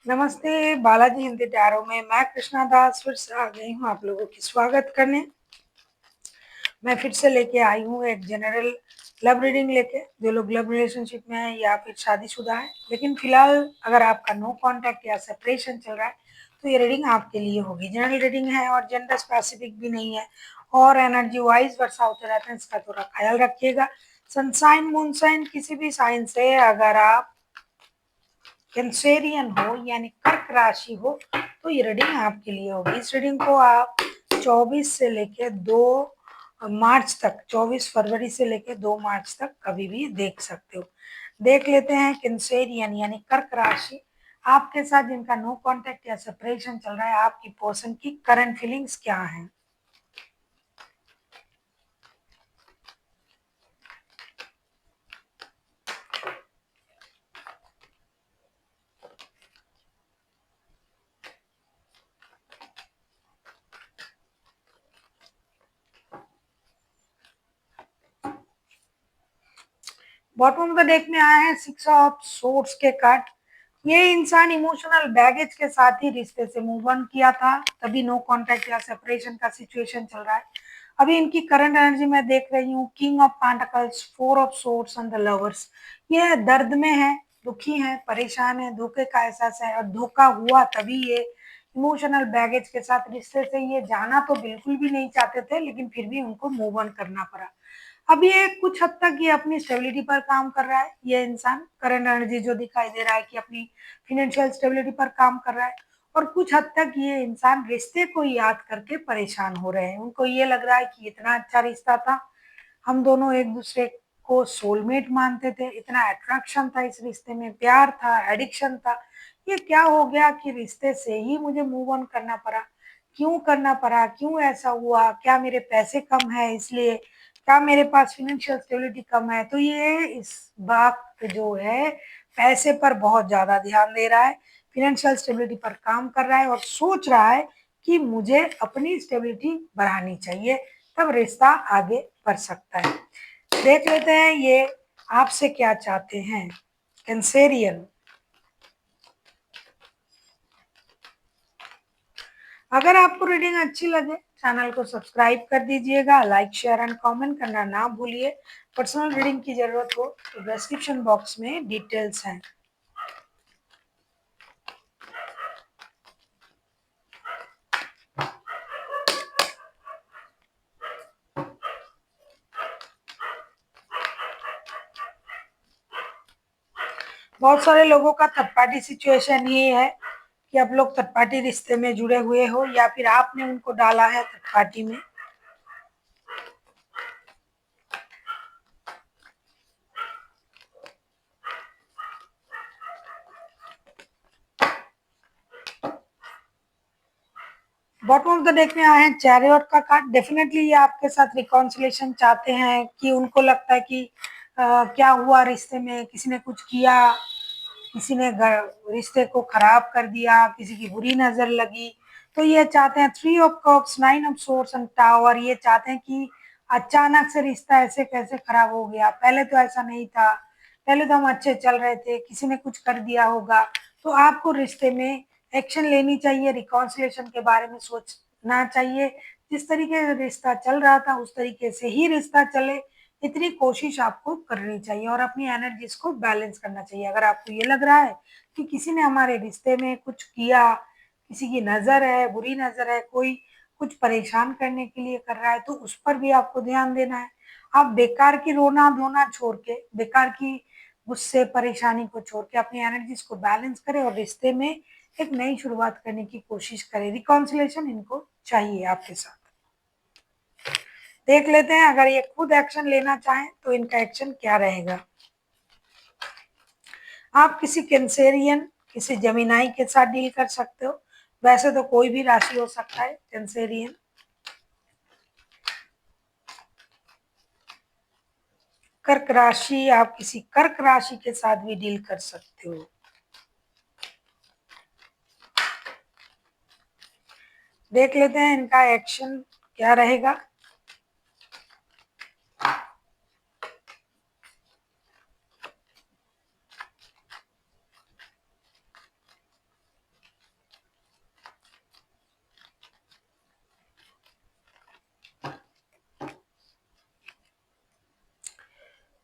नमस्ते बालाजी हिंदी टैरो में मैं कृष्णा दास फिर से आ गई हूँ आप लोगों की स्वागत करने। मैं फिर से लेके आई हूँ एक जनरल लव रीडिंग लेके। जो लोग लव रिलेशनशिप में है या फिर शादीशुदा है, लेकिन फिलहाल अगर आपका नो कांटेक्ट या सेपरेशन चल रहा है तो ये रीडिंग आपके लिए होगी। जनरल रीडिंग है और जेंडर स्पेसिफिक भी नहीं है और एनर्जी वाइज वर्षा होते रहते हैं, इसका थोड़ा ख्याल रखिएगा। सनसाइन मूनसाइन किसी भी साइन से अगर आप कैंसेरियन हो यानी कर्क राशि हो तो ये रीडिंग आपके लिए होगी। इस रीडिंग को आप 24 से लेकर 2 मार्च तक, 24 फरवरी से लेकर 2 मार्च तक कभी भी देख सकते हो। देख लेते हैं कैंसेरियन यानी कर्क राशि आपके साथ जिनका नो कांटेक्ट या सेपरेशन चल रहा है, आपकी पर्सन की करंट फीलिंग्स क्या है। बॉटम ऑफ द डेक में आया है 6 ऑफ सोर्ड्स के कार्ड। ये इंसान इमोशनल बैगेज के साथ ही रिश्ते से मूव ऑन किया था, तभी नो कांटेक्ट या सेपरेशन का सिचुएशन चल रहा है। अभी इनकी करंट एनर्जी मैं देख रही हूँ king of pentacles, 4 of swords and the lovers. ये दर्द में है, दुखी है, परेशान है, धोखे का एहसास है और धोखा हुआ तभी ये इमोशनल बैगेज के साथ रिश्ते से ये जाना तो बिल्कुल भी नहीं चाहते थे, लेकिन फिर भी उनको मूव ऑन करना पड़ा। अब ये कुछ हद तक ये अपनी स्टेबिलिटी पर काम कर रहा है। ये इंसान करंट एनर्जी जो दिखाई दे रहा है कि अपनी फिनेंशियल स्टेबिलिटी पर काम कर रहा है और कुछ हद तक ये इंसान रिश्ते को याद करके परेशान हो रहे हैं। उनको ये लग रहा है कि इतना अच्छा रिश्ता था, हम दोनों एक दूसरे को सोलमेट मानते थे, इतना अट्रैक्शन था इस रिश्ते में, प्यार था, एडिक्शन था। ये क्या हो गया कि रिश्ते से ही मुझे मूव ऑन करना पड़ा। क्यों करना पड़ा, क्यों ऐसा हुआ, क्या मेरे पैसे कम है इसलिए, क्या मेरे पास फिनेंशियल स्टेबिलिटी कम है। तो ये इस वक्त जो है पैसे पर बहुत ज्यादा ध्यान दे रहा है, फिनेंशियल स्टेबिलिटी पर काम कर रहा है और सोच रहा है कि मुझे अपनी स्टेबिलिटी बढ़ानी चाहिए, तब रिश्ता आगे बढ़ सकता है। देख लेते हैं ये आपसे क्या चाहते हैं कैंसेरियन। अगर आपको रीडिंग अच्छी लगे चैनल को सब्सक्राइब कर दीजिएगा, लाइक शेयर एंड कमेंट करना ना भूलिए। पर्सनल रीडिंग की जरूरत हो तो डिस्क्रिप्शन बॉक्स में डिटेल्स हैं। बहुत सारे लोगों का थर्ड पार्टी सिचुएशन ये है कि आप लोग थर्ड पार्टी रिश्ते में जुड़े हुए हो या फिर आपने उनको डाला है थर्ड पार्टी में। बॉटम ऑफ द डेक में आए हैं चैरियट का कार्ड। डेफिनेटली ये आपके साथ रिकॉन्सिलेशन चाहते हैं कि उनको लगता है कि क्या हुआ रिश्ते में, किसी ने कुछ किया, किसी ने रिश्ते को खराब कर दिया, किसी की बुरी नजर लगी। तो ये चाहते हैं 3 of cups, 9 of source and tower. ये चाहते हैं कि अचानक से रिश्ता ऐसे कैसे खराब हो गया, पहले तो ऐसा नहीं था, पहले तो हम अच्छे चल रहे थे, किसी ने कुछ कर दिया होगा। तो आपको रिश्ते में एक्शन लेनी चाहिए, रिकॉन्सिलेशन के बारे में सोचना चाहिए। जिस तरीके से रिश्ता चल रहा था उस तरीके से ही रिश्ता चले, इतनी कोशिश आपको करनी चाहिए और अपनी एनर्जीज को बैलेंस करना चाहिए। अगर आपको ये लग रहा है कि किसी ने हमारे रिश्ते में कुछ किया, किसी की नज़र है, बुरी नज़र है, कोई कुछ परेशान करने के लिए कर रहा है, तो उस पर भी आपको ध्यान देना है। आप बेकार की रोना धोना छोड़ के, बेकार की गुस्से परेशानी को छोड़ के अपनी एनर्जीज को बैलेंस करें और रिश्ते में एक नई शुरुआत करने की कोशिश करें। रिकॉन्सिलेशन इनको चाहिए आपके साथ। देख लेते हैं अगर ये खुद एक्शन लेना चाहें तो इनका एक्शन क्या रहेगा। आप किसी कैंसेरियन, किसी जमीनाई के साथ डील कर सकते हो। वैसे तो कोई भी राशि हो सकता है कैंसेरियन। कर्क राशि, आप किसी कर्क राशि के साथ भी डील कर सकते हो। देख लेते हैं इनका एक्शन क्या रहेगा।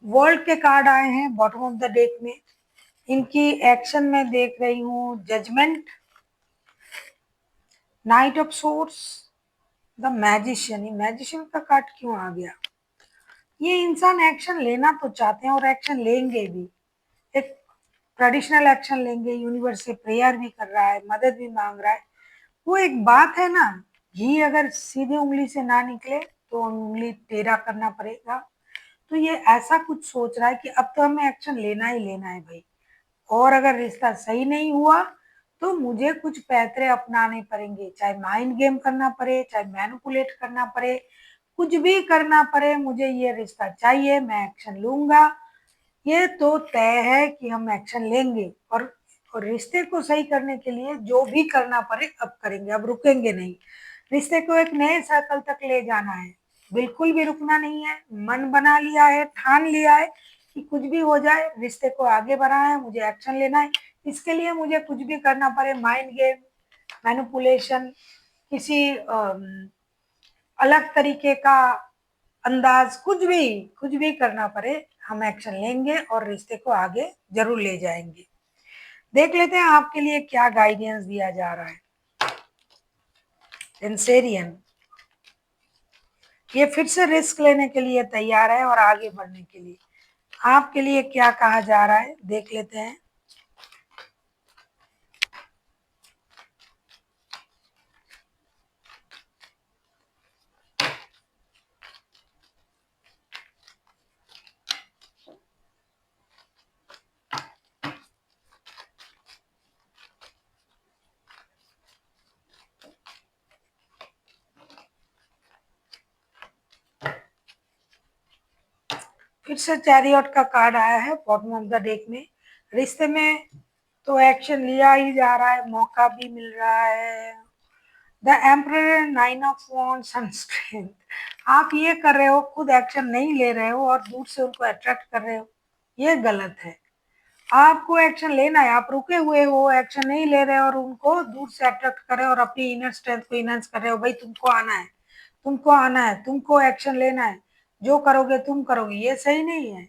वर्ल्ड के कार्ड आए हैं बॉटम ऑफ द डेक में। इनकी एक्शन में देख रही हूँ judgment, knight of swords, the magician. ये मैजिशियन का कार्ड क्यों आ गया? ये इंसान एक्शन लेना तो चाहते हैं और एक्शन लेंगे भी, एक ट्रेडिशनल एक्शन लेंगे, यूनिवर्स से प्रेयर भी कर रहा है, मदद भी मांग रहा है। वो एक बात है ना, घी अगर सीधे उंगली से ना निकले तो उंगली टेढ़ा करना पड़ेगा। तो ये ऐसा कुछ सोच रहा है कि अब तो हमें एक्शन लेना ही लेना है भाई, और अगर रिश्ता सही नहीं हुआ तो मुझे कुछ पैतरे अपनाने पड़ेंगे, चाहे माइंड गेम करना पड़े, चाहे मैनिपुलेट करना पड़े, कुछ भी करना पड़े, मुझे ये रिश्ता चाहिए, मैं एक्शन लूंगा। ये तो तय है कि हम एक्शन लेंगे, और रिश्ते को सही करने के लिए जो भी करना पड़े अब करेंगे, अब रुकेंगे नहीं। रिश्ते को एक नए सर्कल तक ले जाना है, बिल्कुल भी रुकना नहीं है। मन बना लिया है, ठान लिया है कि कुछ भी हो जाए रिश्ते को आगे बढ़ाना है, मुझे एक्शन लेना है। इसके लिए मुझे कुछ भी करना पड़े, माइंड गेम, मैनिपुलेशन, किसी अलग तरीके का अंदाज, कुछ भी करना पड़े, हम एक्शन लेंगे और रिश्ते को आगे जरूर ले जाएंगे। देख लेते हैं आपके लिए क्या गाइडेंस दिया जा रहा है। कैंसेरियन, ये फिर से रिस्क लेने के लिए तैयार है और आगे बढ़ने के लिए। आपके लिए क्या कहा जा रहा है देख लेते हैं। फिर से चैरियट का कार्ड आया है बॉटम ऑफ द डेक में। रिश्ते में तो एक्शन लिया ही जा रहा है, मौका भी मिल रहा है। The emperor, nine of wands and strength. आप ये कर रहे हो, खुद एक्शन नहीं ले रहे हो और दूर से उनको अट्रैक्ट कर रहे हो, ये गलत है। आपको एक्शन लेना है, आप रुके हुए हो, एक्शन नहीं ले रहे हो और उनको दूर से अट्रैक्ट कर रहे हो और अपनी इनर स्ट्रेंथ को इनहेंस कर रहे हो। भाई तुमको आना है, तुमको आना है, तुमको एक्शन लेना है, जो करोगे तुम करोगे, ये सही नहीं है।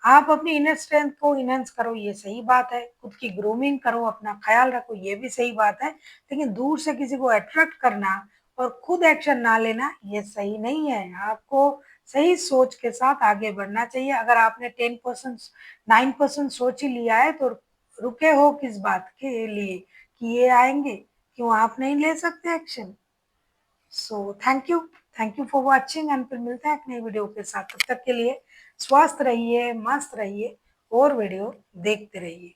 आप अपनी इनर स्ट्रेंथ को इनहेंस करो, ये सही बात है। खुद की ग्रूमिंग करो, अपना ख्याल रखो, ये भी सही बात है। लेकिन दूर से किसी को अट्रैक्ट करना और खुद एक्शन ना लेना, ये सही नहीं है। आपको सही सोच के साथ आगे बढ़ना चाहिए। अगर आपने 10%, 9% सोच ही लिया है तो रुके हो किस बात के लिए कि ये आएंगे, क्यों आप नहीं ले सकते action? So thank you for watching, and फिर मिलते हैं एक नई वीडियो के साथ। तब तक के लिए स्वस्थ रहिए, मस्त रहिए और वीडियो देखते रहिए।